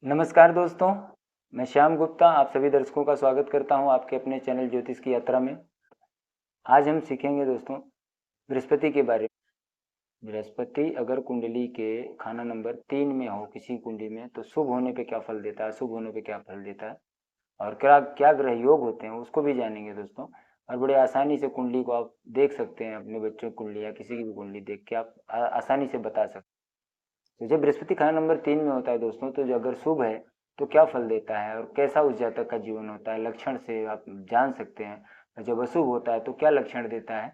नमस्कार दोस्तों, मैं श्याम गुप्ता आप सभी दर्शकों का स्वागत करता हूं आपके अपने चैनल ज्योतिष की यात्रा में। आज हम सीखेंगे दोस्तों बृहस्पति के बारे में। बृहस्पति अगर कुंडली के खाना नंबर 3 में हो किसी कुंडली में तो शुभ होने पे क्या फल देता है, अशुभ होने पे क्या फल देता है और क्या क्या ग्रह योग होते हैं उसको भी जानेंगे दोस्तों। और बड़े आसानी से कुंडली को आप देख सकते हैं, अपने बच्चों की कुंडली या किसी की भी कुंडली देख के आप आसानी से बता सकते हैं। तो जब बृहस्पति खाना नंबर 3 में होता है दोस्तों, तो जो अगर शुभ है तो क्या फल देता है और कैसा उस जातक का जीवन होता है, लक्षण से आप जान सकते हैं। और जब अशुभ होता है तो क्या लक्षण देता है,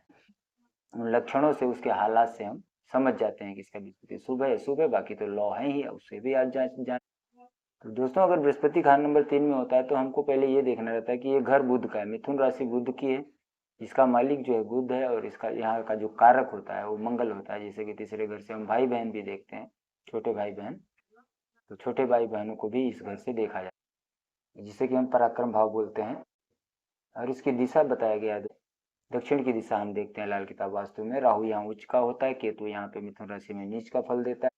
उन लक्षणों से उसके हालात से हम समझ जाते हैं कि इसका बृहस्पति शुभ है, बाकी तो लॉ है ही, उससे भी आज जान। तो दोस्तों अगर बृहस्पति खाना नंबर 3 में होता है तो हमको पहले ये देखना रहता है कि ये घर बुध का है, मिथुन राशि बुध की है, इसका मालिक जो है बुध है और इसका यहाँ का जो कारक होता है वो मंगल होता है। जैसे कि तीसरे घर से हम भाई बहन भी देखते हैं, छोटे भाई बहन, तो छोटे भाई बहनों को भी इस घर से देखा जाता है, जिसे कि हम पराक्रम भाव बोलते हैं। और इसकी दिशा बताया गया है, दक्षिण की दिशा हम देखते हैं लाल किताब वास्तु में। राहु यहाँ उच्च का होता है, केतु यहाँ पे मिथुन राशि में नीच का फल देता है।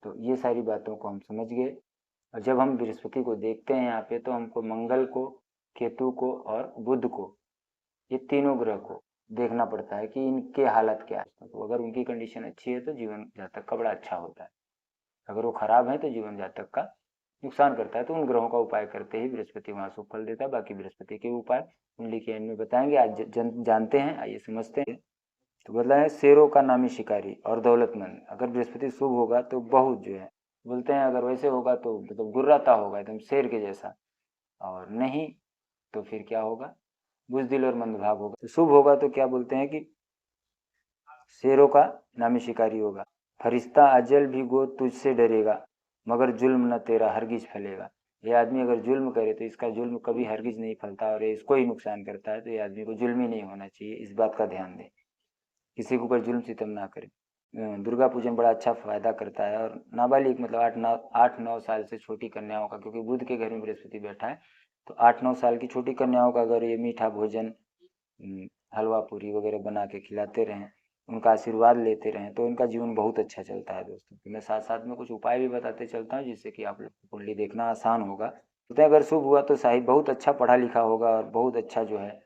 तो ये सारी बातों को हम समझ गए। और जब हम बृहस्पति को देखते हैं यहाँ पे तो हमको मंगल को, केतु को और बुध को, ये तीनों ग्रह को देखना पड़ता है कि इनके हालत क्या है। तो अगर उनकी कंडीशन अच्छी है तो जीवन जातक का बड़ा अच्छा होता है, अगर वो खराब है तो जीवन जातक का नुकसान करता है। तो उन ग्रहों का उपाय करते ही बृहस्पति वहां शुभ फल देता है। बाकी बृहस्पति के उपाय कुंडली के एंड में बताएंगे, आज जानते हैं, आइए समझते हैं। तो बोला है शेरों का नामी शिकारी और दौलतमंद। अगर बृहस्पति शुभ होगा तो बहुत जो है बोलते हैं, अगर वैसे होगा तो मतलब गुर्राता होगा एकदम शेर के जैसा, और नहीं तो फिर क्या होगा, बुजदिल और मंदभाग होगा। तो शुभ होगा तो क्या बोलते हैं कि शेरों का नामी शिकारी होगा। फरिश्ता अजल भी गो तुझसे डरेगा, मगर जुल्म न तेरा हरगिज फलेगा। ये आदमी अगर जुल्म करे तो इसका जुल्म कभी हरगिज नहीं फलता और ये इसको ही नुकसान करता है। तो ये आदमी को जुल्म ही नहीं होना चाहिए, इस बात का ध्यान दें, किसी के ऊपर जुल्म सितम ना करे। दुर्गा पूजन बड़ा अच्छा फायदा करता है। और नाबालिग मतलब 8-9 साल से छोटी कन्याओं का, क्योंकि बुध के घर में बृहस्पति बैठा है, तो 8-9 साल की छोटी कन्याओं का अगर ये मीठा भोजन, हलवा पूरी वगैरह बना के खिलाते रहें, उनका आशीर्वाद लेते रहें, तो उनका जीवन बहुत अच्छा चलता है दोस्तों। तो मैं साथ साथ में कुछ उपाय भी बताते चलता हूँ जिससे कि आप लोग को कुंडली देखना आसान होगा। तो अगर शुभ हुआ तो साहिब बहुत अच्छा पढ़ा लिखा होगा और बहुत अच्छा जो है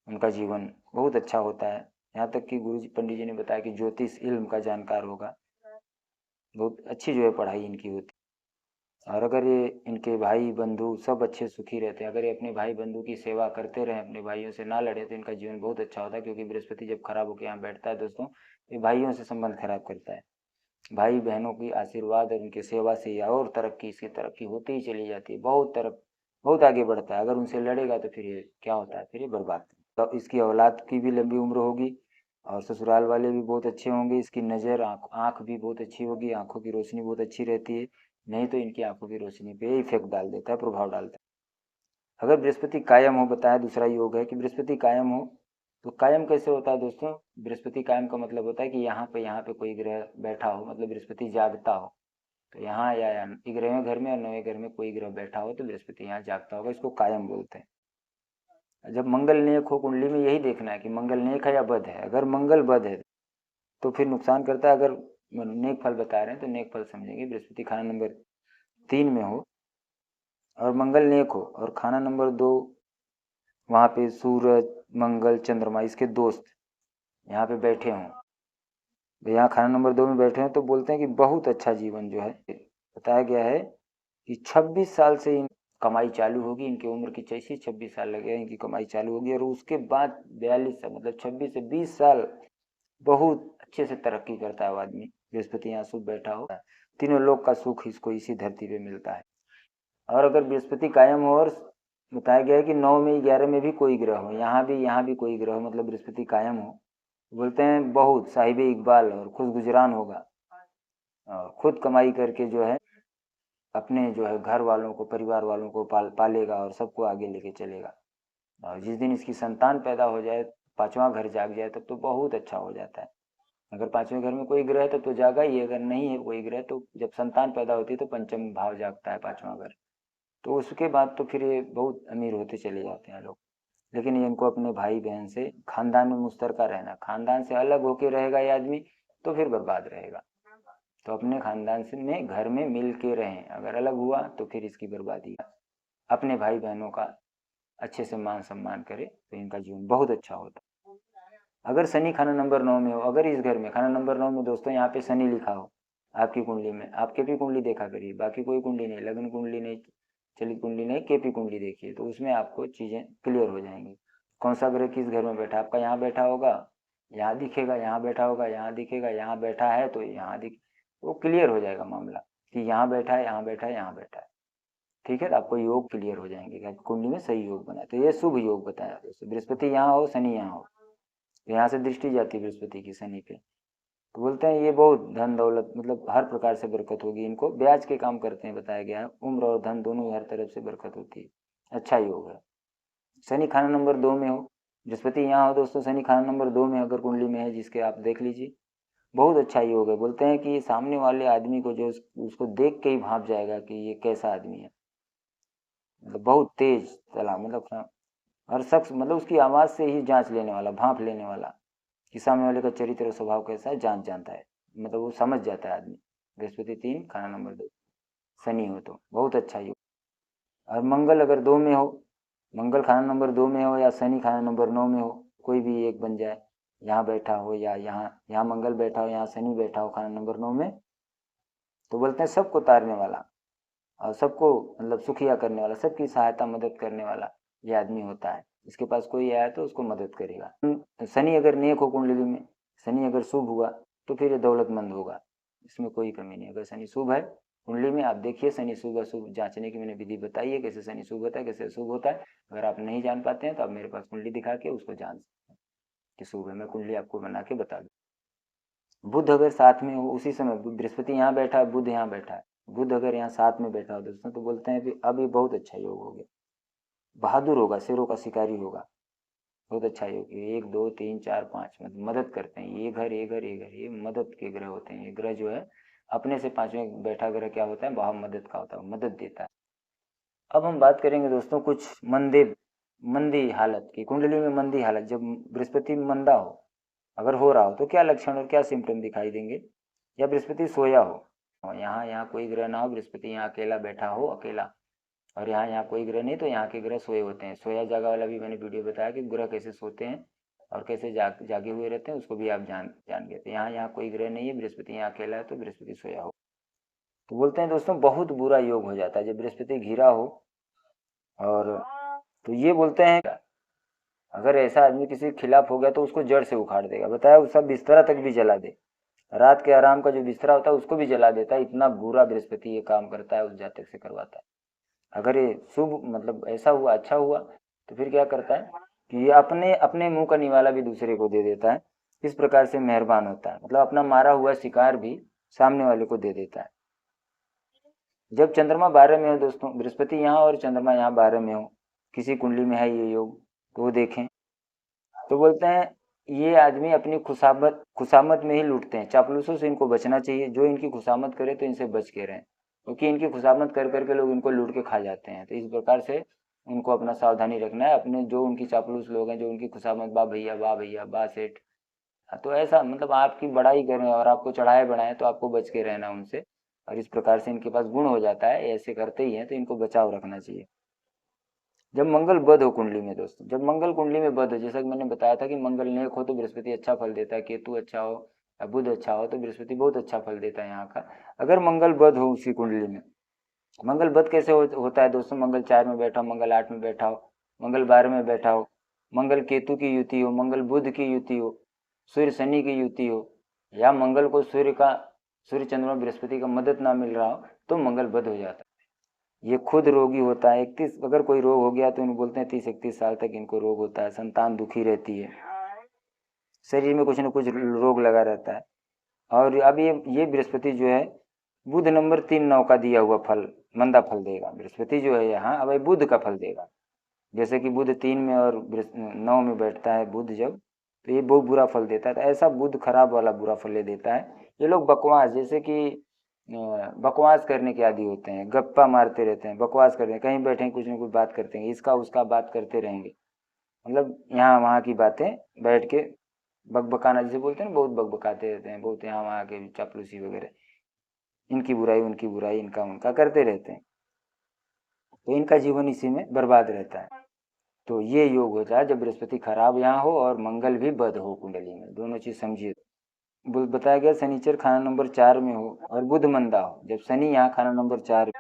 उनका जीवन बहुत अच्छा होता है। यहाँ तक कि गुरु जी पंडित जी ने बताया कि ज्योतिष इल्म का जानकार होगा, बहुत अच्छी जो है पढ़ाई इनकी होती है। और अगर ये इनके भाई बंधु सब अच्छे सुखी रहते हैं, अगर ये अपने भाई बंधु की सेवा करते रहें, अपने भाइयों से ना लड़े, तो इनका जीवन बहुत अच्छा होता है। क्योंकि बृहस्पति जब खराब होकर यहाँ बैठता है दोस्तों, ये भाइयों से संबंध खराब करता है। भाई बहनों की आशीर्वाद और उनकी सेवा से या और तरक्की, इसकी तरक्की होती ही चली जाती है, बहुत आगे बढ़ता है। अगर उनसे लड़ेगा तो फिर ये क्या होता है, फिर ये बर्बाद। तो इसकी औलाद की भी लंबी उम्र होगी और ससुराल वाले भी बहुत अच्छे होंगे। इसकी नज़र आँख भी बहुत अच्छी होगी, आँखों की रोशनी बहुत अच्छी रहती है। नहीं तो इनकी आंखों की रोशनी पे इफेक्ट डाल देता है, प्रभाव डालता है। अगर बृहस्पति कायम हो, बताया दूसरा योग है कि बृहस्पति कायम हो, तो कायम कैसे होता है दोस्तों। बृहस्पति कायम का मतलब होता है कि यहाँ पे कोई ग्रह बैठा हो, मतलब बृहस्पति जागता हो। तो यहाँ या 11वें घर में या 9वें घर में कोई ग्रह बैठा हो तो बृहस्पति यहाँ जागता होगा, इसको कायम बोलते हैं। जब मंगल नेक हो कुंडली में, यही देखना है कि मंगल नेक है या बद है। अगर मंगल बद है तो फिर नुकसान करता है। अगर नेक फल बता रहे हैं तो नेक फल समझेंगे। बृहस्पति खाना नंबर 3 में हो और मंगल नेक हो और खाना नंबर 2 वहाँ पे सूरज मंगल चंद्रमा इसके दोस्त यहाँ पे बैठे हों, तो यहाँ खाना नंबर 2 में बैठे हैं, तो बोलते हैं कि बहुत अच्छा जीवन जो है। बताया गया है कि 26 साल से इन कमाई चालू होगी। इनकी उम्र की जैसी 26 साल लगे इनकी कमाई चालू होगी, और उसके बाद 42 साल मतलब 26 से 20 साल बहुत अच्छे से तरक्की करता है वो आदमी। बृहस्पति यहाँ शुभ बैठा हो, तीनों लोग का सुख इसको इसी धरती पे मिलता है। और अगर बृहस्पति कायम हो और बताया गया है कि 9 में 11 में भी कोई ग्रह हो, यहाँ भी कोई ग्रह हो, मतलब बृहस्पति कायम हो, बोलते हैं बहुत साहिब इकबाल और खुद गुजरान होगा और खुद कमाई करके जो है अपने जो है घर वालों को, परिवार वालों को पालेगा और सबको आगे लेके चलेगा। और जिस दिन इसकी संतान पैदा हो जाए, 5वां घर जाग जाए, तब तो बहुत अच्छा हो जाता है। अगर 5वें घर में कोई ग्रह है तब तो जागा ही, अगर नहीं है कोई ग्रह तो जब संतान पैदा होती है तो पंचम भाव जागता है, 5वां घर। तो उसके बाद तो फिर ये बहुत अमीर होते चले जाते हैं लोग। लेकिन इनको अपने भाई बहन से खानदान में मुश्तरका रहना, खानदान से अलग होके रहेगा ये आदमी तो फिर बर्बाद रहेगा। तो अपने खानदान से में घर में मिल के रहें, अगर अलग हुआ तो फिर इसकी बर्बादी। अपने भाई बहनों का अच्छे से मान सम्मान करे तो इनका जीवन बहुत अच्छा होता है। अगर शनि खाना नंबर 9 में हो, अगर इस घर में खाना नंबर 9 में दोस्तों यहाँ पे शनि लिखा हो आपकी कुंडली में, आपके भी कुंडली देखा करिए, बाकी कोई कुंडली नहीं, लग्न कुंडली नहीं, चलित कुंडली नहीं, केपी कुंडली देखिए, तो उसमें आपको चीज़ें क्लियर हो जाएंगी। कौन सा ग्रह किस घर में बैठा, आपका यहाँ बैठा होगा यहाँ दिखेगा, यहाँ बैठा होगा यहाँ दिखेगा, यहाँ बैठा है तो यहाँ दिख, वो क्लियर हो जाएगा मामला कि यहाँ बैठा है, यहाँ बैठा है, यहाँ बैठा है। ठीक है, तो आपको योग क्लियर हो जाएंगे कि कुंडली में सही योग बना। तो ये शुभ योग बताया दोस्तों, बृहस्पति यहाँ हो शनि यहाँ हो, तो यहाँ से दृष्टि जाती है बृहस्पति की शनि पे, तो बोलते हैं ये बहुत धन दौलत मतलब हर प्रकार से बरकत होगी। इनको ब्याज के काम करते हैं, बताया गया है, उम्र और धन दोनों हर तरफ से बरकत होती है, अच्छा योग है। शनि खाना नंबर 2 में हो, बृहस्पति यहाँ हो दोस्तों, शनि खाना नंबर 2 में अगर कुंडली में है जिसके, आप देख लीजिए, बहुत अच्छा योग है। बोलते हैं कि सामने वाले आदमी को जो उसको देख के ही भाप जाएगा कि ये कैसा आदमी है, मतलब बहुत तेज चला, मतलब हर शख्स मतलब उसकी आवाज़ से ही जांच लेने वाला, भाप लेने वाला कि सामने वाले का चरित्र और स्वभाव कैसा है, जान जानता है, मतलब वो समझ जाता है आदमी। बृहस्पति 3 खाना नंबर 2 शनि हो तो बहुत अच्छा योग। और मंगल अगर 2 में हो, मंगल खाना नंबर 2 में हो या शनि खाना नंबर 9 में हो, कोई भी एक बन जाए, यहाँ बैठा हो या यहाँ मंगल बैठा हो, यहाँ शनि बैठा हो खाना नंबर 9 में, तो बोलते हैं सबको तारने वाला और सबको मतलब सुखिया करने वाला, सबकी सहायता मदद करने वाला ये आदमी होता है। इसके पास कोई आया तो उसको मदद करेगा। शनि अगर नेक हो कुंडली में, शनि अगर शुभ हुआ तो फिर ये दौलतमंद होगा, इसमें कोई कमी नहीं। अगर शनि शुभ है कुंडली में, आप देखिए शनि शुभ अशुभ जांचने की मैंने विधि बताई है, कैसे शनि शुभ होता है कैसे अशुभ होता है। अगर आप नहीं जान पाते हैं तो आप मेरे पास कुंडली दिखा के उसको जान सकते हैं कि शुभ है, मैं कुंडली आपको बना के बता दूँ। बुध अगर साथ में हो उसी समय, बृहस्पति यहाँ बैठा है, बुध यहाँ बैठा है, बुध अगर यहाँ साथ में बैठा हो दोस्तों, तो बोलते हैं कि अब ये बहुत अच्छा योग हो गया, बहादुर होगा, शेरों का शिकारी होगा, बहुत अच्छा योग। 1 2 3 4 5 मदद करते हैं, ये घर ये घर ये घर, ये मदद के ग्रह होते हैं। ये ग्रह जो है अपने से 5वें बैठा ग्रह क्या होता है, भाव मदद का होता है, मदद देता है। अब हम बात करेंगे दोस्तों कुछ मंदी हालत की, कुंडली में मंदी हालत, जब बृहस्पति मंदा हो, अगर हो रहा हो तो क्या लक्षण और क्या सिम्टम दिखाई देंगे। या बृहस्पति सोया हो, यहाँ यहाँ कोई ग्रह ना हो, बृहस्पति यहाँ अकेला बैठा हो, अकेला, और यहाँ कोई ग्रह नहीं, तो यहाँ के ग्रह सोए होते हैं। सोया जागा वाला भी मैंने वीडियो बताया कि ग्रह कैसे सोते हैं और कैसे जागे हुए रहते हैं, उसको भी आप जान गए। तो यहाँ कोई ग्रह नहीं है, बृहस्पति यहाँ अकेला है, तो बृहस्पति सोया हो, तो बोलते हैं दोस्तों बहुत बुरा योग हो जाता है जब बृहस्पति घिरा हो। और तो ये बोलते हैं अगर ऐसा आदमी किसी के खिलाफ हो गया तो उसको जड़ से उखाड़ देगा, बताया, उस सब बिस्तरा तक भी जला दे, रात के आराम का जो बिस्तरा होता है उसको भी जला देता है, इतना बुरा बृहस्पति ये काम करता है, उस जातक से करवाता है। अगर ये शुभ मतलब ऐसा हुआ, अच्छा हुआ, तो फिर क्या करता है कि ये अपने अपने मुंह का निवाला भी दूसरे को दे देता है, इस प्रकार से मेहरबान होता है, मतलब अपना मारा हुआ शिकार भी सामने वाले को दे देता है। जब चंद्रमा 12 में हो दोस्तों, बृहस्पति यहाँ और चंद्रमा यहाँ 12 में हो, किसी कुंडली में है ये योग, तो वो देखें, तो बोलते हैं ये आदमी अपनी खुशामत में ही लूटते हैं, चापलूसों से इनको बचना चाहिए, जो इनकी खुशामत करे तो इनसे बच के रहें, क्योंकि इनकी खुशामत कर करके लोग इनको लूट के खा जाते हैं। तो इस प्रकार से उनको अपना सावधानी रखना है, अपने जो उनकी चापलूस लोग हैं, जो उनकी खुशामत बा भैया बा भैया बा सेठ, तो ऐसा मतलब आपकी बड़ाई करें और आपको चढ़ाए बढ़ाएं, तो आपको बच के रहना उनसे। और इस प्रकार से इनके पास गुण हो जाता है, ऐसे करते ही हैं, तो इनको बचाव रखना चाहिए। जब मंगल बद हो कुंडली में दोस्तों, जब मंगल कुंडली में बद हो, जैसा कि मैंने बताया था कि मंगल नेक हो तो बृहस्पति अच्छा फल देता है, केतु अच्छा हो या बुध अच्छा हो तो बृहस्पति बहुत अच्छा फल देता है यहाँ का। अगर मंगल बद हो उसी कुंडली में, मंगल बद कैसे होता है दोस्तों, मंगल 4 में बैठा हो, मंगल 8 में बैठा हो, मंगल 12 में बैठा हो, मंगल केतु की युति हो, मंगल बुध की युति हो, सूर्य शनि की युति हो, या मंगल को सूर्य चंद्रमा बृहस्पति का मदद ना मिल रहा हो, तो मंगल बद हो जाता है। ये खुद रोगी होता है, 31 अगर कोई रोग हो गया तो इनको बोलते हैं 30-31 साल तक इनको रोग होता है, संतान दुखी रहती है, शरीर में कुछ न कुछ रोग लगा रहता है। और अब ये बृहस्पति जो है बुध नंबर 3 9 का दिया हुआ फल मंदा फल देगा, बृहस्पति जो है यहाँ अब बुध का फल देगा। जैसे कि बुध 3 में और 9 में बैठता है बुध जब, तो ये बहुत बुरा फल देता है। तो ऐसा बुध खराब वाला बुरा फल ले देता है। ये लोग बकवास, जैसे कि बकवास करने के आदी होते हैं, गप्पा मारते रहते हैं, बकवास करते हैं, कहीं बैठे कुछ न कुछ बात करते हैं, इसका उसका बात करते रहेंगे, मतलब यहाँ वहाँ की बातें बैठ के बकबकाना जिसे बोलते हैं, बहुत बकबकाते रहते हैं, बहुत यहाँ वहाँ के चापलूसी वगैरह, इनकी बुराई उनकी बुराई, इनका उनका करते रहते हैं, तो इनका जीवन इसी में बर्बाद रहता है। तो ये योग होता है जब बृहस्पति खराब यहाँ हो और मंगल भी बद हो कुंडली में, दोनों चीज समझिए। बताया गया शनिचर खाना नंबर 4 में हो और बुध मंदा हो। जब शनि यहाँ खाना नंबर 4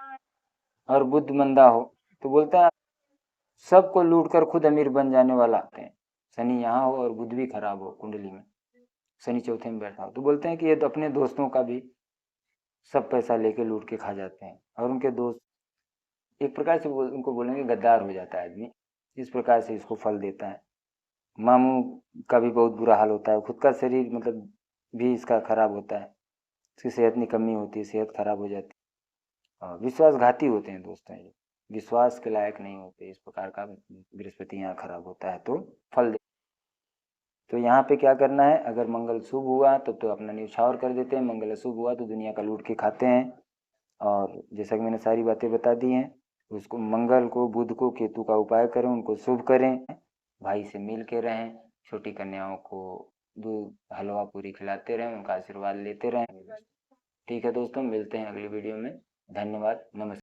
और बुध मंदा हो तो बोलते हैं सबको लूट कर खुद अमीर बन जाने वाला आते हैं। शनि यहाँ हो और बुध भी खराब हो कुंडली में, शनि चौथे में बैठा हो, तो बोलते हैं कि ये तो अपने दोस्तों का भी सब पैसा लेके लूट के खा जाते हैं, और उनके दोस्त एक प्रकार से उनको बोलेंगे गद्दार हो जाता है आदमी, इस प्रकार से इसको फल देता है। मामू का भी बहुत बुरा हाल होता है, खुद का शरीर मतलब भी इसका खराब होता है, इसकी सेहत निकम्मी होती है, सेहत खराब हो जाती है, और विश्वासघाती होते हैं दोस्तों, ये विश्वास के लायक नहीं होते। इस प्रकार का बृहस्पति यहाँ खराब होता है तो फल दे। तो यहाँ पे क्या करना है, अगर मंगल शुभ हुआ तब तो अपना न्यौछावर कर देते हैं, मंगल अशुभ हुआ तो दुनिया का लूट के खाते हैं। और जैसा कि मैंने सारी बातें बता दी हैं, उसको मंगल को, बुध को, केतु का उपाय करें, उनको शुभ करें, भाई से मिल के रहें, छोटी कन्याओं को दूध हलवा पूरी खिलाते रहें, उनका आशीर्वाद लेते रहें। ठीक है दोस्तों, मिलते हैं अगली वीडियो में। धन्यवाद, नमस्कार।